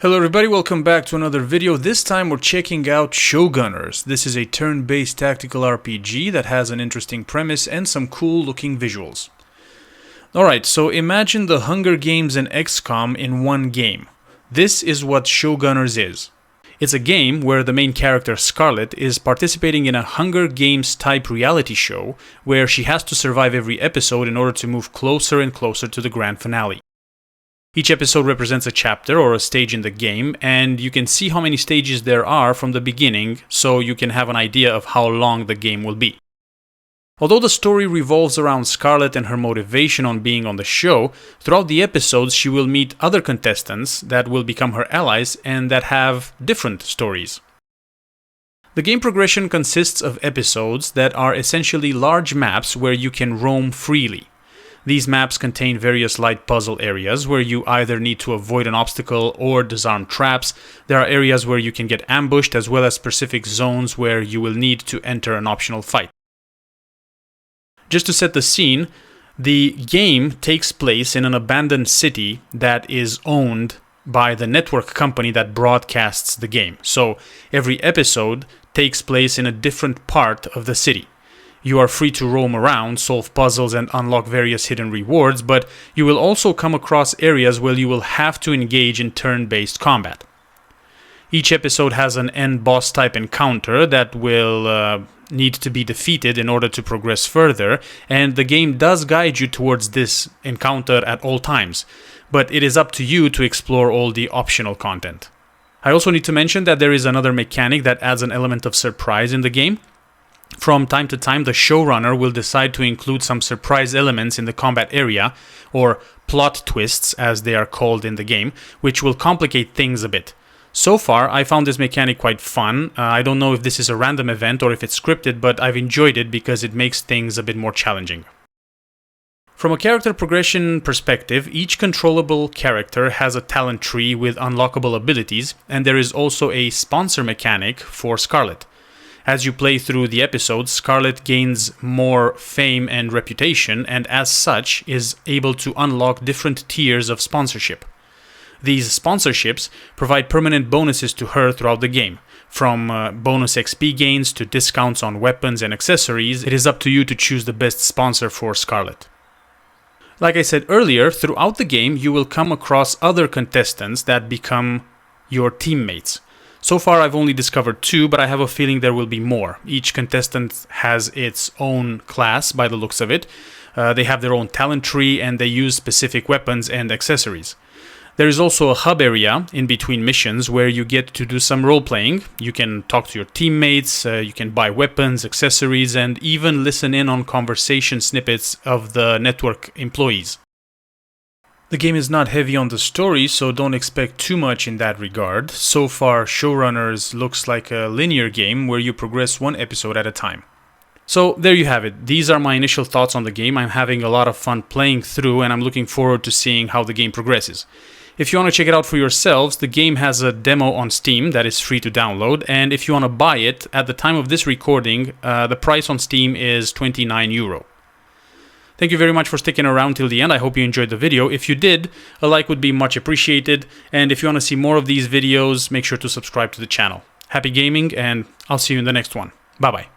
Hello everybody, welcome back to another video. This time we're checking out Showgunners. This is a turn-based tactical RPG that has an interesting premise and some cool looking visuals. Alright, so imagine the Hunger Games and XCOM in one game. This is what Showgunners is. It's a game where the main character Scarlet is participating in a Hunger Games type reality show where she has to survive every episode in order to move closer and closer to the grand finale. Each episode represents a chapter or a stage in the game, and you can see how many stages there are from the beginning, so you can have an idea of how long the game will be. Although the story revolves around Scarlet and her motivation on being on the show, throughout the episodes she will meet other contestants that will become her allies and that have different stories. The game progression consists of episodes that are essentially large maps where you can roam freely. These maps contain various light puzzle areas where you either need to avoid an obstacle or disarm traps. There are areas where you can get ambushed, as well as specific zones where you will need to enter an optional fight. Just to set the scene, the game takes place in an abandoned city that is owned by the network company that broadcasts the game. So every episode takes place in a different part of the city. You are free to roam around, solve puzzles, and unlock various hidden rewards, but you will also come across areas where you will have to engage in turn-based combat. Each episode has an end boss type encounter that will need to be defeated in order to progress further, and the game does guide you towards this encounter at all times, but it is up to you to explore all the optional content. I also need to mention that there is another mechanic that adds an element of surprise in the game. From time to time, the showrunner will decide to include some surprise elements in the combat area, or plot twists as they are called in the game, which will complicate things a bit. So far, I found this mechanic quite fun. I don't know if this is a random event or if it's scripted, but I've enjoyed it because it makes things a bit more challenging. From a character progression perspective, each controllable character has a talent tree with unlockable abilities, and there is also a sponsor mechanic for Scarlet. As you play through the episodes, Scarlet gains more fame and reputation, and as such is able to unlock different tiers of sponsorship. These sponsorships provide permanent bonuses to her throughout the game. From bonus XP gains to discounts on weapons and accessories, it is up to you to choose the best sponsor for Scarlet. Like I said earlier, throughout the game you will come across other contestants that become your teammates. So far I've only discovered 2, but I have a feeling there will be more. Each contestant has its own class by the looks of it. They have their own talent tree and they use specific weapons and accessories. There is also a hub area in between missions where you get to do some role-playing. You can talk to your teammates, you can buy weapons, accessories, and even listen in on conversation snippets of the network employees. The game is not heavy on the story, so don't expect too much in that regard. So far, Showrunners looks like a linear game where you progress one episode at a time. So there you have it. These are my initial thoughts on the game. I'm having a lot of fun playing through, and I'm looking forward to seeing how the game progresses. If you want to check it out for yourselves, the game has a demo on Steam that is free to download, and if you want to buy it, at the time of this recording, the price on Steam is €29. Thank you very much for sticking around till the end. I hope you enjoyed the video. If you did, a like would be much appreciated. And if you want to see more of these videos, make sure to subscribe to the channel. Happy gaming, and I'll see you in the next one. Bye-bye.